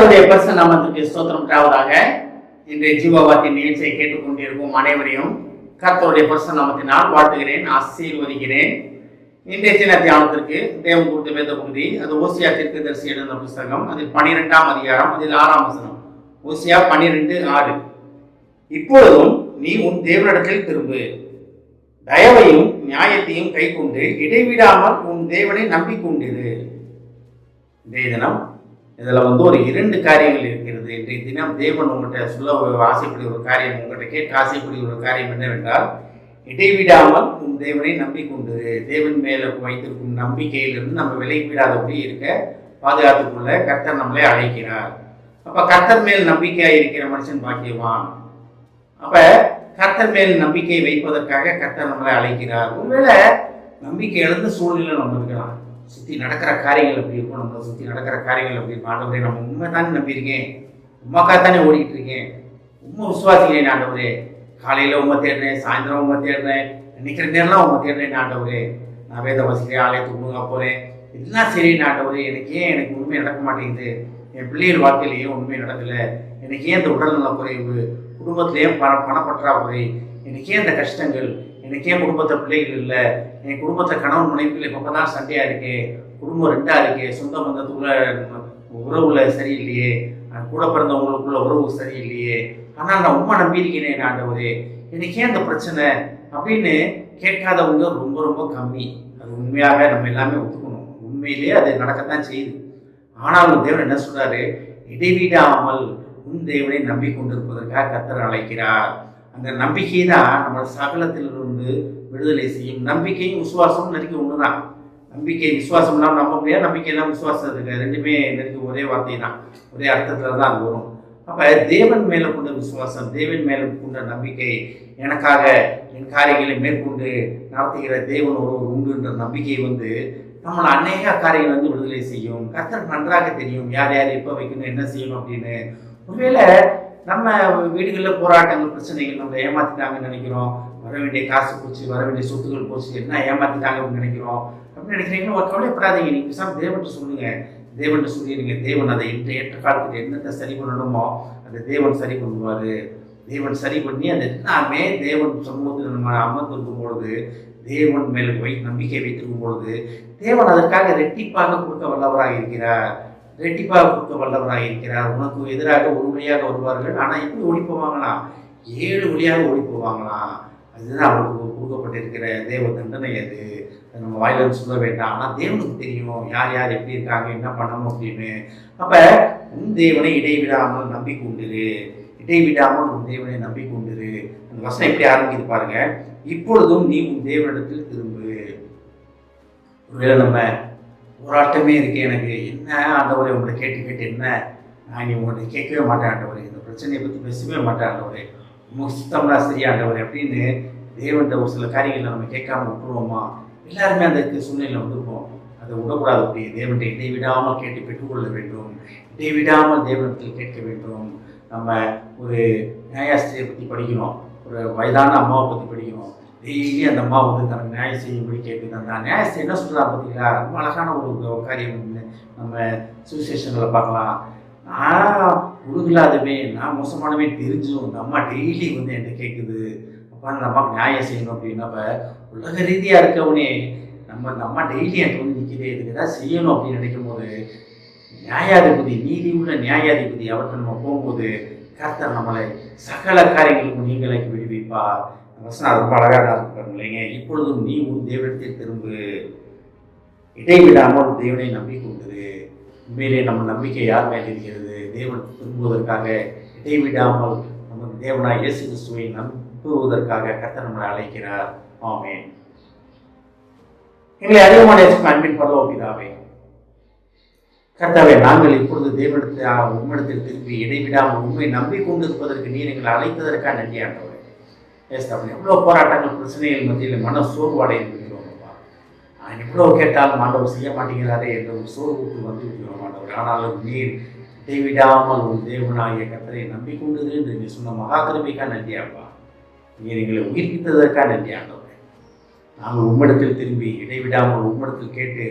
கர்த்தருடைய பரிசுத்த நாமத்துக்கு ஸ்தோத்திரம் உண்டாவதாக. இன்றைய ஜீவவார்த்தை நிகழ்ச்சியை கேட்டுக்கொண்டிருக்கும் அனைவரையும் கர்த்தருடைய பரிசுத்த நாமத்தினால் வாழ்த்துகிறேன், ஆசீர்வதிக்கிறேன். இன்றைய தின தியானத்திற்கு தேவன் கொடுத்த வேத பகுதி, அது ஓசியா தீர்க்கதரிசி எழுதின புஸ்தகம், அதில் 12ஆம் அதிகாரம், அதில் 6ஆம் வசனம். ஓசியா 12:6. இப்பொழுதும் நீ உன் தேவனிடத்தில் திரும்பு, தயவையும் நியாயத்தையும் கை கொண்டு இடைவிடாமல் உன் தேவனை நம்பிக்கொண்டிரு. இன்றைய தினம் இதில் ஒரு 2 காரியங்கள் இருக்கிறது. இன்றைய தினம் தேவன் உங்கள்கிட்ட சொல்ல ஆசைப்படிய ஒரு காரியம், உங்கள்கிட்ட கேட்க ஆசைப்படிய ஒரு காரியம் என்னவென்றால், இடைவிடாமல் உன் தேவனை நம்பிக்கொண்டு, தேவன் மேலே வைத்திருக்கும் நம்பிக்கையிலிருந்து நம்ம விலகிவிடாதபடி இருக்க பாதுகாத்துக்குள்ள கர்த்தர் நம்மளை அழைக்கிறார். அப்போ கர்த்தர் மேல் நம்பிக்கையாக இருக்கிற மனுஷன் பாக்கியவான். அப்போ கர்த்தர் மேல் நம்பிக்கை வைப்பதற்காக கர்த்தர் நம்மளை அழைக்கிறார். ஒருவேளை நம்பிக்கை இழந்த சூழ்நிலை நம்ம இருக்கலாம். சுற்றி நடக்கிற காரியங்கள் எப்படி இருக்கும், நம்மளை சுற்றி நடக்கிற காரியங்கள் எப்படி இருக்கும். ஆண்டவரே, நம்ம உண்மை தானே நம்பியிருக்கேன், உண்மைக்காகத்தானே ஓடிக்கிட்டு இருக்கேன், உண்மை விசுவாசிக்கிறேன் ஆண்டவரே. காலையில் உண்மை தேடுறேன், சாயந்தரம் உண்மை தேடுறேன், நினைக்கிற நேரம்லாம் உண்மை தேடுறேன் ஆண்டவரே. நான் வேத வசிக்கிறேன், ஆலயத்துக்கு முழுங்க போகிறேன், எல்லாம் சரின்னு ஆண்டவரே. எனக்கு உண்மை நடக்க மாட்டேங்குது, என் பிள்ளைகள் வாழ்க்கையிலேயே உண்மை நடக்கலை, எனக்கு ஏன் இந்த உடல்நல குறைவு, குடும்பத்திலேயே பணப்பற்றாக்குறை, எனக்கு ஏன் இந்த கஷ்டங்கள், எனக்கு ஏன் குடும்பத்தில் பிள்ளைகள் இல்லை, என் குடும்பத்தில் கணவன் மனைவிகள் எப்போ தான் சண்டையாக இருக்கே, குடும்பம் 2ஆக இருக்கே, சொந்த பந்தத்துக்குள்ள உறவுல சரியில்லையே, கூட பிறந்தவங்களுக்குள்ள உறவு சரியில்லையே, ஆனால் நான் உண்மை நம்பியிருக்கிறேன் ஆண்டவரே, எனக்கு ஏன் இந்த பிரச்சனை அப்படின்னு கேட்காதவங்க ரொம்ப ரொம்ப கம்மி. அது உண்மையாக நம்ம எல்லாமே ஒத்துக்கணும். உண்மையிலேயே அது நடக்கத்தான் செய்யுது. ஆனாலும் தேவன் என்ன சொல்றாரு, இடைவிடாமல் உன் தேவனை நம்பிக்கொண்டிருப்பதற்காக கர்த்தர் அழைக்கிறார். அந்த நம்பிக்கை தான் நம்ம சகலத்திலிருந்து விடுதலை செய்யும். நம்பிக்கையும் விசுவாசமும் நெருக்கி ஒன்று தான். நம்பிக்கை விசுவாசம் இல்லாமல் நம்ப முடியாது, நம்பிக்கை எல்லாம் விசுவாசம் இருக்கு, ரெண்டுமே நெருக்கி ஒரே வார்த்தை தான், ஒரே அர்த்தத்தில் தான் அது வரும். அப்போ தேவன் மேலே கொண்ட விசுவாசம், தேவன் மேலே கொண்ட நம்பிக்கை, எனக்காக என் காரியங்களை மேற்கொண்டு நடத்துகிற தேவன் ஒருவர் உண்டுன்ற நம்பிக்கை நம்மளை அநேக காரியங்கள் விடுதலை செய்யும். கர்த்தருக்கு நன்றாக தெரியும் யார் யார் எப்போ வைக்கணும், என்ன செய்யணும் அப்படின்னு. ஒருவேளை நம்ம வீடுகளில் போராட்டங்கள், பிரச்சனைகள், நம்ம ஏமாற்றிட்டாங்கன்னு நினைக்கிறோம், வர வேண்டிய காசு போச்சு, வர வேண்டிய சொத்துக்கள் போச்சு, என்ன ஏமாற்றிட்டாங்க அப்படின்னு நினைக்கிறோம். அப்படின்னு நினைக்கிறீங்கன்னா ஒரு கவலைப்படாதீங்க, நீங்கள் பேசாமல் தேவன்ட்டு சொல்லுங்க, தேவன்ட்டு சொல்லிடுங்க. தேவன் அதை ஏற்ற காலத்துக்கு என்னத்தை சரி பண்ணணுமோ அதை தேவன் சரி பண்ணுவார். தேவன் சரி பண்ணி அது எல்லாமே தேவன் சமூகத்தில் நம்ம அமர்ந்திருக்கும் பொழுது, தேவன் மேலே நம்பிக்கை வைத்திருக்கும் பொழுது, தேவன் அதற்காக ரெட்டிப்பாக கொடுக்க வல்லவராக இருக்கிறார், ரெட்டிப்பாக கொடுக்க வல்லவராக இருக்கிறார். உனக்கு எதிராக ஒரு வழியாக வருவார்கள், ஆனால் எப்படி ஓடி போவாங்களாம், 7 வழியாக ஓடி போவாங்களாம். அதுதான் அவங்களுக்கு கொடுக்கப்பட்டிருக்கிற தேவ தண்டனை. அது நம்ம வாயில சொல்ல வேண்டாம், ஆனால் தேவனுக்கு தெரியும் யார் யார் எப்படி இருக்காங்க, என்ன பண்ணணும் அப்படின்னு. அப்போ உன் தேவனை இடைவிடாமல் நம்பிக்கொண்டிரு, இடைவிடாமல் உன் தேவனை நம்பிக்கொண்டிரு. அந்த வசனம் எப்படி ஆரம்பிக்குது பாருங்க, இப்பொழுதும் நீ உன் தேவனிடத்தில் திரும்பு. ஒருவேளை நம்ம போராட்டமே இருக்கு, எனக்கு என்ன ஆண்டவரே உங்களை கேட்டு கேட்டு என்ன, நான் நீ உங்கள்கிட்ட கேட்கவே மாட்டேன் ஆண்டவரே, இந்த பிரச்சனையை பற்றி பேசவே மாட்டேன் ஆண்டவரே, உங்களுக்கு சுத்தம்லாம் சரியா ஆண்டவரே அப்படின்னு தேவன்கிட்ட ஒரு சில காரியங்களை நம்ம கேட்காம விட்டுருவோமா? எல்லாருமே அந்த சூழ்நிலையில் வந்திருப்போம். அதை விடக்கூடாது. அப்படி தேவன்கிட்ட இடைவிடாமல் கேட்டு பெற்றுக்கொள்ள வேண்டும், இடைவிடாமல் தேவனிடத்தில் கேட்க வேண்டும். நம்ம ஒரு நியாயாஸ்திரியை பற்றி படிக்கிறோம், ஒரு வயதான அம்மாவை பற்றி படிக்கிறோம். டெய்லி அந்த அம்மா தனக்கு நியாயம் செய்யும்படி கேட்குது. அந்த நியாயத்தை என்ன சொல்கிறாங்க பார்த்தீங்களா? ரொம்ப அழகான ஒரு காரியம் நம்ம சுவிசேஷங்களை பார்க்கலாம். நான் உருகலாதவே, நான் மோசமானவே தெரிஞ்சும் அந்த அம்மா டெய்லி என்கிட்ட கேட்குது, அப்போ அந்த அம்மாவுக்கு நியாயம் செய்யணும் அப்படின்னப்ப, உலக ரீதியாக இருக்கவனே அந்த அம்மா டெய்லி எனக்கு நிற்கிதே, இதுக்கு ஏதாவது செய்யணும் அப்படின்னு நினைக்கும் போது, நியாயாதிபதி, நீதி உள்ள நியாயாதிபதி அவர்கிட்ட நம்ம போகும்போது கர்த்தர் நம்மளை சகல காரியங்களுக்கும் நீங்களாக்கி விடுவிப்பார். வசனம் ரொம்ப அழகாக இருக்கு இல்லைங்க. இப்பொழுதும் நீ உன் தேவனத்தில் திரும்பு, இடைவிடாமல் தேவனை நம்பிக்கொண்டது. உண்மையிலே நம்ம நம்பிக்கை யார் மேல் இருக்கிறது? தேவனுக்கு திரும்புவதற்காக இடைவிடாமல் நமக்கு தேவனாய் இயேசு கிறிஸ்துவை நம்புவதற்காக கர்த்தர் நம்மளை அழைக்கிறார். ஆமென். எங்களை அதிகமான அன்பின் பரலோக பிதாவே, கர்த்தாவே, நாங்கள் இப்பொழுது தேவனிடத்தில் உம்மிடத்தில் திரும்பி இடைவிடாமல் உண்மை நம்பிக்கொண்டிருப்பதற்கு நீர் எங்களை அழைத்ததற்காக நன்றி ஆண்டவரே. ஏஸ்தாவே, எவ்வளோ போராட்டங்கள், பிரச்சனைகள் மத்தியில் மன சோர்வாடை இருக்கிறோம்ப்பா. நான் எவ்வளோ கேட்டாலும் ஆண்டவர் செய்ய மாட்டேங்கிறாரே என்ற ஒரு சோர்வுக்கு இருக்கிறோம் ஆண்டவர். ஆனாலும் நீர் இடைவிடாமல் உன் தேவனாகிய கர்த்தரை நம்பிக்கொண்டது என்று நீ சொன்ன மகாகிருபைக்காக நன்றியாப்பா. நீர் எங்களை உயிர்ப்பித்ததற்காக நன்றி ஆண்டவரே. நாங்கள் உம்மிடத்தில் திரும்பி இடைவிடாமல் உம்மிடத்தில் கேட்டு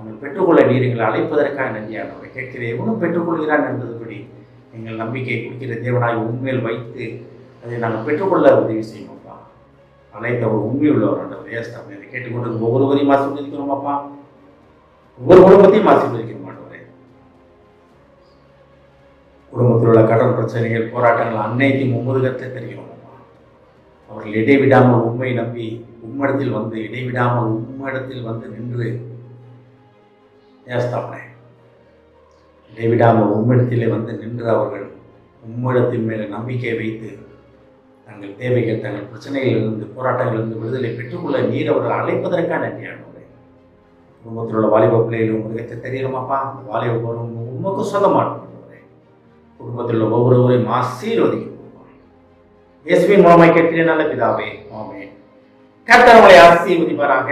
நாங்கள் பெற்றுக்கொள்ள நீர் எங்களை அழைப்பதற்காக நன்றியானவரை கேட்கிற எவனும் பெற்றுக்கொள்கிறான் என்பதுபடி எங்கள் நம்பிக்கை கொடுக்கிற தேவனாய் உண்மையில் வைத்து அதை நாங்கள் பெற்றுக்கொள்ள உதவி செய்வோம்ப்பா. அழைத்த ஒரு உண்மையுள்ளவர் அந்த வேஸ்ட் இதை கேட்டுக்கொண்டு ஒவ்வொருவரையும் ஆசீர்வதிக்கிறோம் அப்பா. ஒவ்வொரு குடும்பத்தையும் ஆசீர்வதிக்கிறோம் ஆண்டவரே. குடும்பத்தில் உள்ள கடன் பிரச்சனைகள் போராட்டங்கள் அன்னைக்கும் உமதுகத்தை தெரியும். அவர்கள் இடைவிடாமல் உண்மை நம்பி உம்மிடத்தில் வந்து இடைவிடாமல் உம்மிடத்தில் வந்து நின்று ஏஸ்தாப்பனே இடைவிடாமல் உம்மிடத்திலே வந்து நின்று அவர்கள் உம்மிடத்தின் மேலே நம்பிக்கை வைத்து தங்கள் தேவைகள் தங்கள் பிரச்சனைகளிலிருந்து போராட்டங்களிலிருந்து விடுதலை பெற்றுக்கொள்ள நீர் அவர்கள் அழைப்பதற்காக நன்றியானவரே. குடும்பத்தில் உள்ள வாலிப பிள்ளைகள் உமதுகத்தை தெரியணுமாப்பா. அந்த வாலிப பருவம் உமக்கு சொந்தமானவரே. குடும்பத்தில் உள்ள ஒவ்வொருவரையும் ஆசீர்வதிக்கும் இயேசுவின் மூலமாய் கேட்கிறேன் நல்ல பிதாவே, ஆமென். கர்த்தர் உங்களை ஆசீர்வதிப்பாராக.